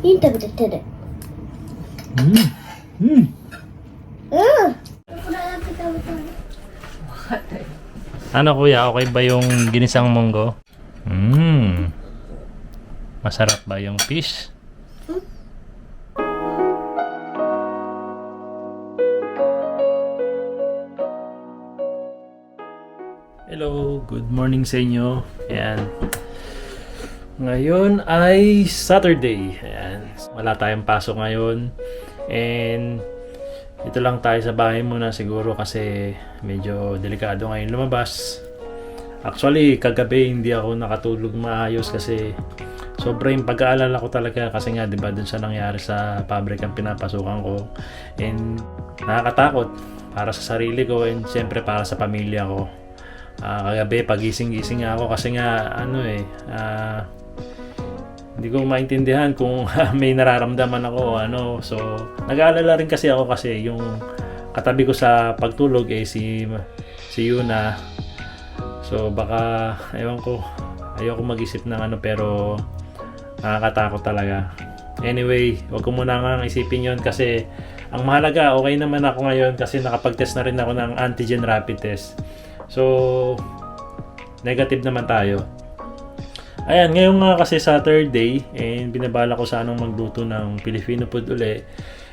いい食べて手で。うん。これだけ食べたい。 Ano kuya, okay ba yung ginisang munggo? Masarap ba yung fish? Hello, good morning sa inyo. Ayan. Ngayon ay Saturday. Ayan. Wala tayong pasok ngayon. And dito lang tayo sa bahay muna siguro kasi medyo delikado ngayon lumabas. Actually, kagabi hindi ako nakatulog maayos kasi sobrang pag-aalala ko talaga kasi nga 'di ba dun sa nangyari sa pabrikang pinapasukan ko. And nakakatakot para sa sarili ko and siyempre para sa pamilya ko. Kagabi pagising-gising ako kasi nga hindi ko maintindihan kung may nararamdaman ako so nag-aalala rin kasi ako kasi yung katabi ko sa pagtulog si Yuna, so baka ayoko mag-isip ng pero nakakatakot talaga. Anyway, wag ko muna nga isipin yon kasi ang mahalaga okay naman ako ngayon kasi nakapag-test na rin ako ng antigen rapid test, so negative naman tayo. Ayan, ngayon nga kasi Saturday and binabala ko sanang magluto ng Filipino food uli.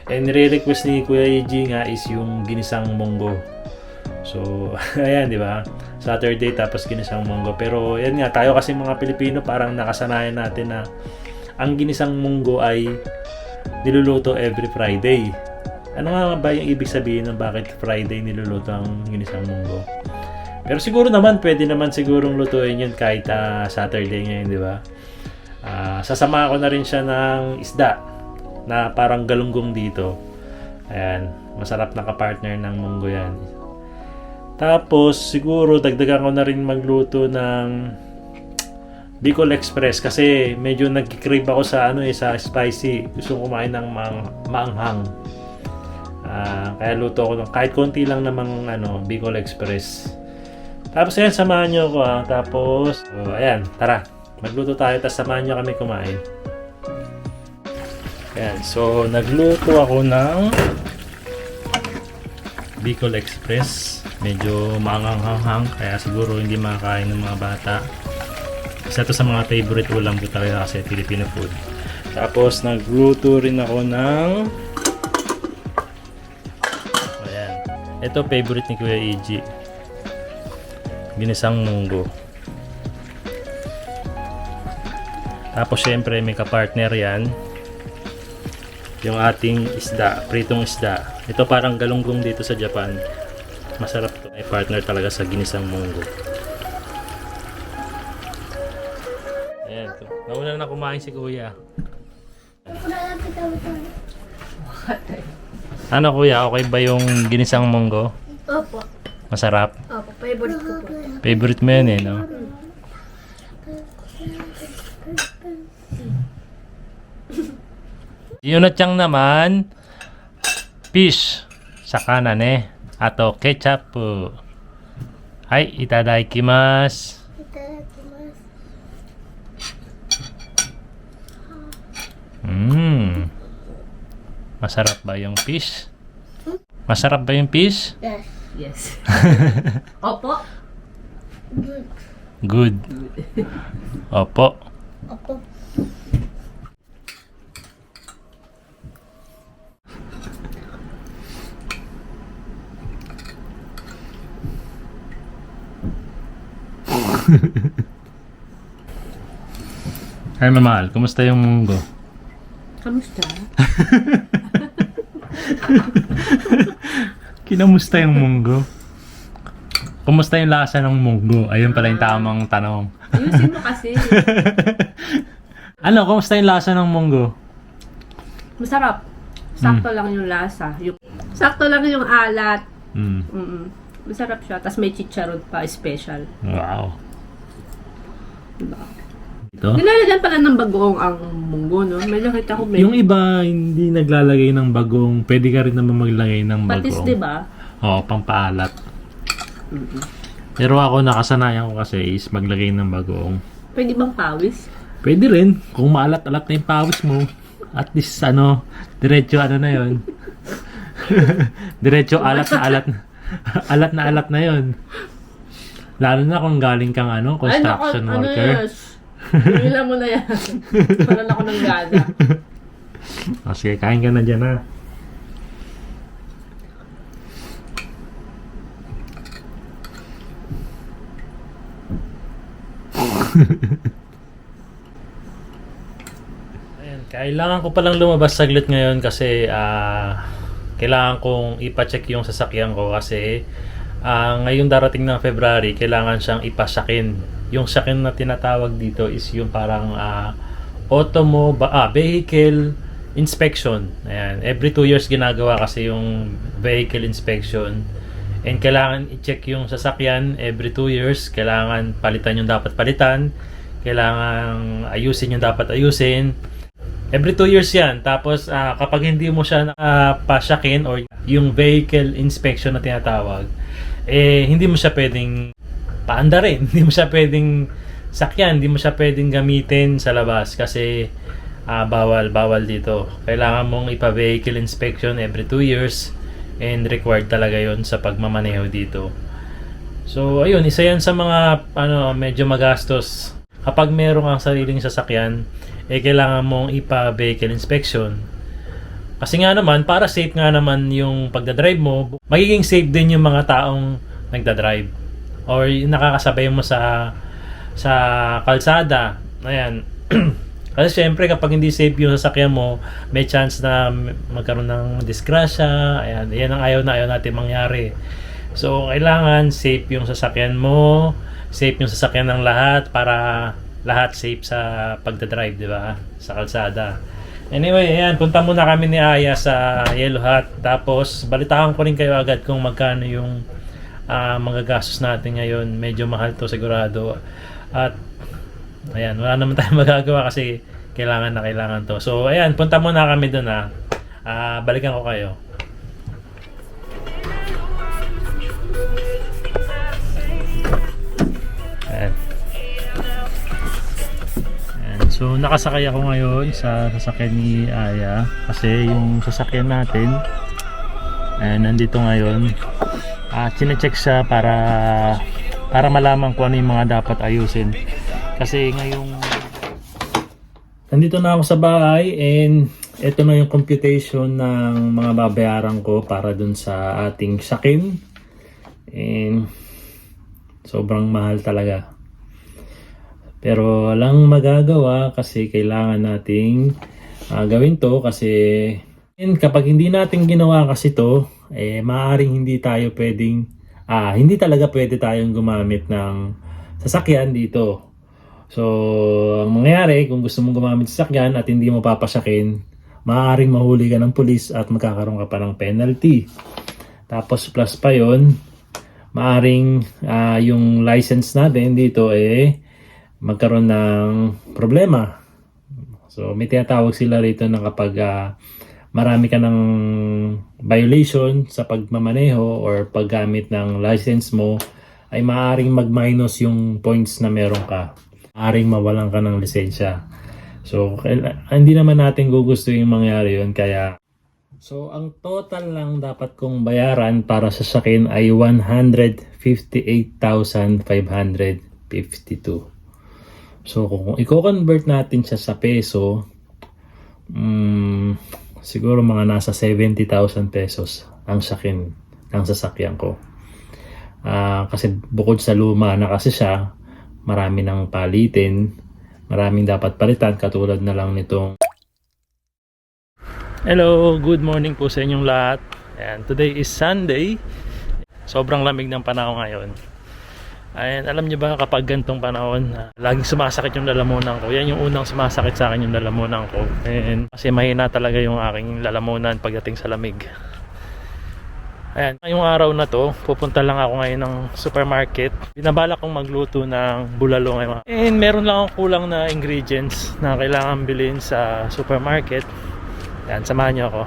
And nire-request ni Kuya EG nga is yung ginisang munggo. So, ayan, di ba? Saturday tapos ginisang munggo. Pero ayan nga, tayo kasi mga Pilipino parang nakasanayan natin na ang ginisang munggo ay niluluto every Friday. Ano nga ba yung ibig sabihin ng bakit Friday niluluto ang ginisang munggo? Pero siguro naman, pwede naman sigurong lutuin yun kahit Saturday ngayon, di ba? Sasama ko na rin siya ng isda na parang galunggong dito. Ayan, masarap na kapartner ng munggo yan. Tapos, siguro dagdagan ko na rin magluto ng Bicol Express kasi medyo nagkikrave ako sa sa spicy. Gusto ko kumain ng maanghang. Kaya luto ko ng kahit konti lang namang Bicol Express. Tapos ayan, samahan nyo ako Tapos, ayan, tara. Magluto tayo, tapos samahan nyo kami kumain. Ayan, so nagluto ako ng Bicol Express. Medyo maanghang-hanghang, kaya siguro hindi makakain ng mga bata. Isa to sa mga favorite ulam ko talaga kasi Filipino food. Tapos nagluto rin ako ng ayan. Ito favorite ni Kuya EG. Ginisang munggo. Tapos syempre may kapartner yan. Yung ating isda, pritong isda. Ito parang galunggong dito sa Japan. Masarap to. May partner talaga sa ginisang munggo. Ayan to. Nauna na kumain si Kuya. Ano Kuya, okay ba yung ginisang munggo? Opo. Masarap? Opo, favorite ko po. Favorite mo yan no? Yunot-yang naman, fish sa kanan ato ketchup po. Hai, itadakimasu. Masarap ba yung fish? Masarap ba yung fish? Yes. Yes. Opo. Good. Opo. Opo. Ay, mamahal, kumusta yung munggo? Kamusta? Kinamusta yung munggo? Kumusta yung lasa ng munggo? Ayun pala yung tamang tanong. Ayusin mo kasi. Ano, kumusta yung lasa ng munggo? Masarap. Sakto lang yung lasa. Sakto lang yung alat. Masarap siya. Tapos may chicharon pa, special. Wow. Diba? Ito? Nilalagyan pala ng bagoong ang munggo, no? May nakita ko may... Yung iba, hindi naglalagay ng bagong. Pwede ka rin naman maglagay ng bagong. Patis, diba? Oo, pampaalat. Pero ako, nakasanayan ko kasi is maglagay ng bagong. Pwede bang pawis? Pwede rin. Kung maalat-alat na yung pawis mo, At least diretso na yun. Diretso alat na alat na yun. Lalo na kung galing kang construction worker. Hila mo na yan. Parang ako ng gana. Sige, kain ka na dyan ha. Ayan, kailangan ko palang lumabas saglit ngayon kasi kailangan kong ipacheck yung sasakyan ko kasi ngayong darating ng February, kailangan siyang ipasakin. Yung sakin na tinatawag dito is yung parang vehicle inspection. Ayan, every 2 years ginagawa kasi yung vehicle inspection. And kailangan i-check yung sasakyan every 2 years. Kailangan palitan yung dapat palitan. Kailangan ayusin yung dapat ayusin. Every 2 years yan. Tapos kapag hindi mo siya pasakin or yung vehicle inspection na tinatawag, hindi mo siya pwedeng paandarin. Hindi mo siya pwedeng sakyan. Hindi mo siya pwedeng gamitin sa labas kasi bawal dito. Kailangan mong ipa-vehicle inspection every 2 years and required talaga yon sa pagmamaneho dito. So, ayun, isa yan sa mga medyo magastos. Kapag meron kang sariling sasakyan, kailangan mong ipa-vehicle inspection. Kasi nga naman, para safe nga naman yung pagdadrive mo, magiging safe din yung mga taong nagdadrive or nakakasabay mo sa kalsada. Ayan. Kasi syempre kapag hindi safe yung sasakyan mo, may chance na magkaroon ng disgrasya. Ayan, yan ang ayaw natin mangyari. So, kailangan safe yung sasakyan mo, safe yung sasakyan ng lahat para lahat safe sa pagdadrive, di ba? Sa kalsada. Anyway, ayan, punta muna kami ni Aya sa Yellow Hut. Tapos, balitaan ko rin kayo agad kung magkano yung mga gastos natin ngayon. Medyo mahal to sigurado. At ayan, wala naman tayong magagawa kasi kailangan to. So, ayan, punta muna kami doon balikan ko kayo. Ayan. Ayan. So, nakasakay ako ngayon sa sasakyan ni Aya kasi yung sasakyan natin nandito ngayon. Chine-check siya para malaman kung ano yung mga dapat ayusin. Kasi ngayong nandito na ako sa bahay and ito na yung computation ng mga babayaran ko para dun sa ating sakin. And sobrang mahal talaga. Pero walang magagawa kasi kailangan nating gawin to kasi kapag hindi natin ginawa kasi to, maaaring hindi talaga pwede tayong gumamit ng sasakyan dito. So, ang mangyayari, kung gusto mong gumamit sa sasakyan at hindi mo papasakin, maaaring mahuli ka ng pulis at magkakaroon ka pa ng penalty. Tapos plus pa yon, maaaring yung license natin dito magkaroon ng problema. So, may tinatawag sila rito na kapag marami ka ng violation sa pagmamaneho or paggamit ng license mo, ay maaaring mag-minus yung points na meron ka. Maaaring mawalan ka ng lisensya. So, hindi naman natin gugustuhin yung mangyari yun. Kaya, so, ang total lang dapat kong bayaran para sa sakin ay 158,552. So, kung i-convert natin siya sa peso, siguro mga nasa 70,000 pesos ang sakin ng sasakyan ko. Kasi bukod sa luma na kasi siya, marami ng palitin, maraming dapat palitan katulad na lang nitong. Hello, good morning po sa inyong lahat. And today is Sunday. Sobrang lamig ng panahon ngayon. And alam niyo ba kapag gantong panahon, laging sumasakit yung lalamunan ko. Yan yung unang sumasakit sa akin, yung lalamunan ko. And kasi mahina talaga yung aking lalamunan pagdating sa lamig. Ayan, ngayong araw na to, pupunta lang ako ngayon ng supermarket. Binabalak kong magluto ng bulalo ngayon. And meron lang akong kulang na ingredients na kailangan bilhin sa supermarket. Ayan, samahan niyo ako.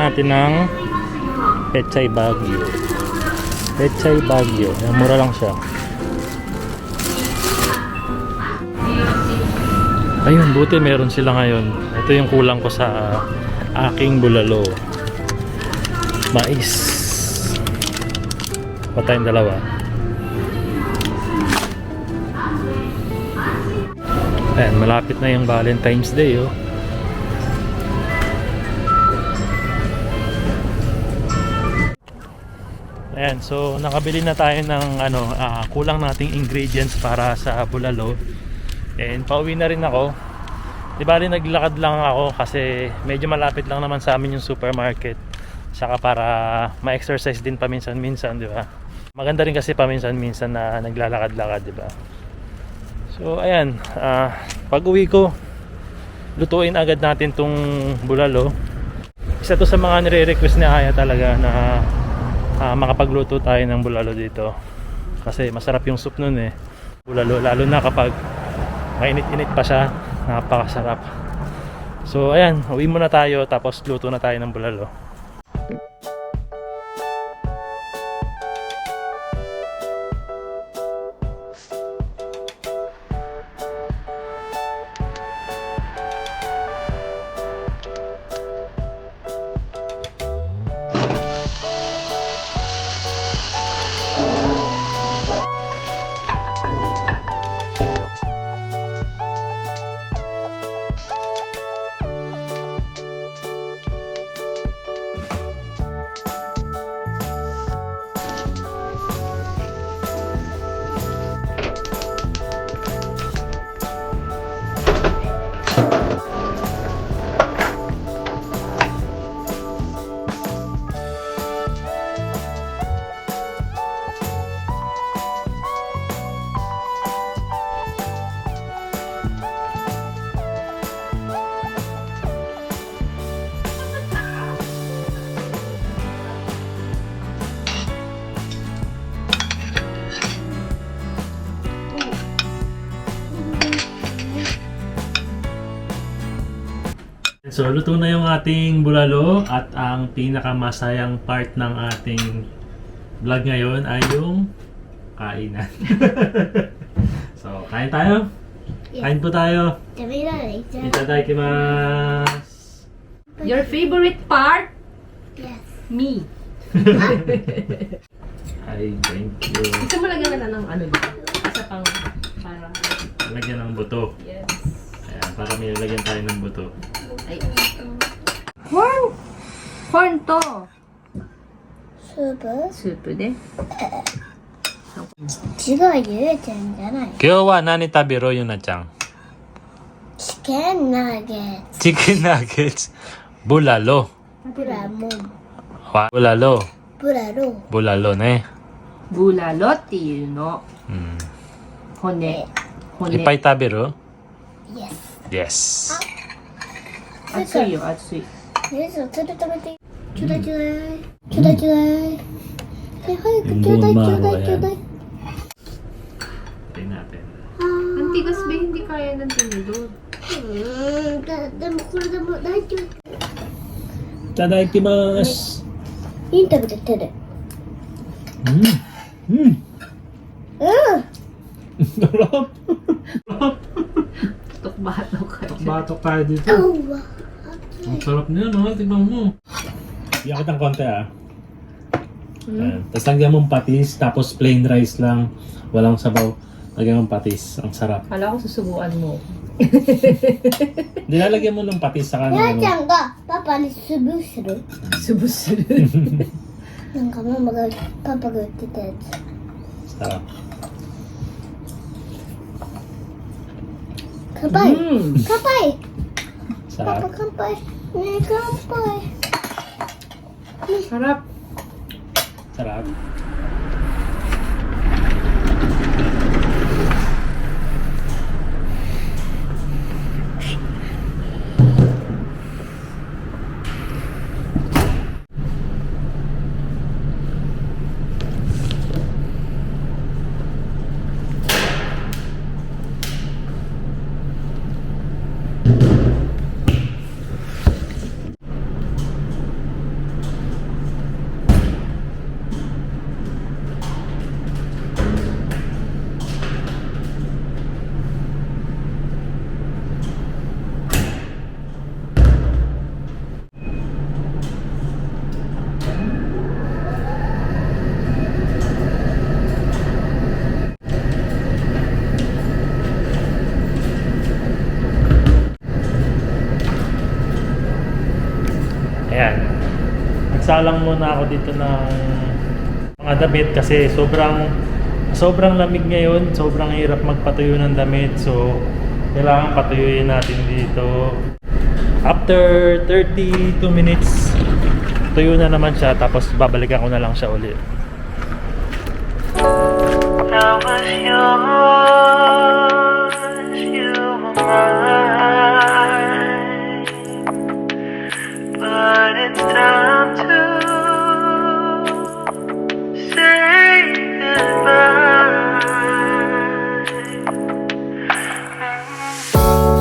natin ng Pechay Baguio. Pechay Baguio. Ayan, mura lang siya. Ayun, buti meron sila ngayon. Ito yung kulang ko sa aking bulalo. Mais. Patayin dalawa. Ayan, malapit na yung Valentine's Day, oh. Ayan, so nakabili na tayo ng kulang nating ingredients para sa bulalo. And pauwi na rin ako. Di bali naglakad lang ako kasi medyo malapit lang naman sa amin yung supermarket. Saka para ma-exercise din paminsan-minsan, di ba? Maganda rin kasi paminsan-minsan na naglalakad-lakad, di ba? So ayan, pag uwi ko, lutuin agad natin tong bulalo. Isa to sa mga nire-request ni Aya talaga na makapagluto tayo ng bulalo dito. Kasi masarap yung soup nun eh. Bulalo, lalo na kapag mainit-init pa siya, napakasarap. So ayan, uwi muna tayo tapos luto na tayo ng bulalo. So, luto na yung ating bulalo at ang pinakamasayang part ng ating vlog ngayon ay yung kainan. So, kain tayo? Kain po tayo. Itadakimasu. Your favorite part? Yes. Me. Ay, thank you. Gusto mo lagyan na ng ano dito? Isa pang para... Lagyan ng buto. Yes. Ayan, para may lagyan tayo ng buto. Ay. Corn! Corn to! Soup? Soup de. 違うゆえちゃんじゃない。 Kyowa nani tabiro Yuna-chan? チキンナゲッツ。 Chicken nuggets. Bulalo. ブラモン。 Bulalo. ブラロー。 Bulalo ne. Bulalo っていうの。骨。骨。 Ippai tabiro? Yes。 Yes. 熱いよ、熱い。え、そう、それ食べて。ちょうだいちょうだい。ちょうだいちょうだい。早くちょうだいちょうだいちょうだい。 Tingnan natin. Ang tigas ba hindi kaya ng tinidor? でもこれでも大丈夫。 Itadakimasu. いい食べて手で。Sarap. Tok-batok ka. Batok tayo dito.うわ。 Ang sarap niya, no? Tignan mo. Iyan kitang konti, Tapos lagyan mong patis, tapos plain rice lang. Walang sabaw. Lagyan mong patis. Ang sarap. Kala ko susubuan mo. Nilalagyan mo ng patis sa や kanan. ちゃんがパパにスブする。 Subus. なんかママがパパが言ってたやつ。 Sarap. 乾杯。 Mm. 乾杯。パパ Sarap. 乾杯。ねえ乾杯。 Sarap. Sarap. magsalang muna ako dito ng mga damit kasi sobrang lamig ngayon, sobrang hirap magpatuyo ng damit, so kailangan patuyuin natin dito. After 32 minutes, tuyo na naman siya, tapos babalikan ko na lang siya ulit. I was yours, you were mine, but it's time to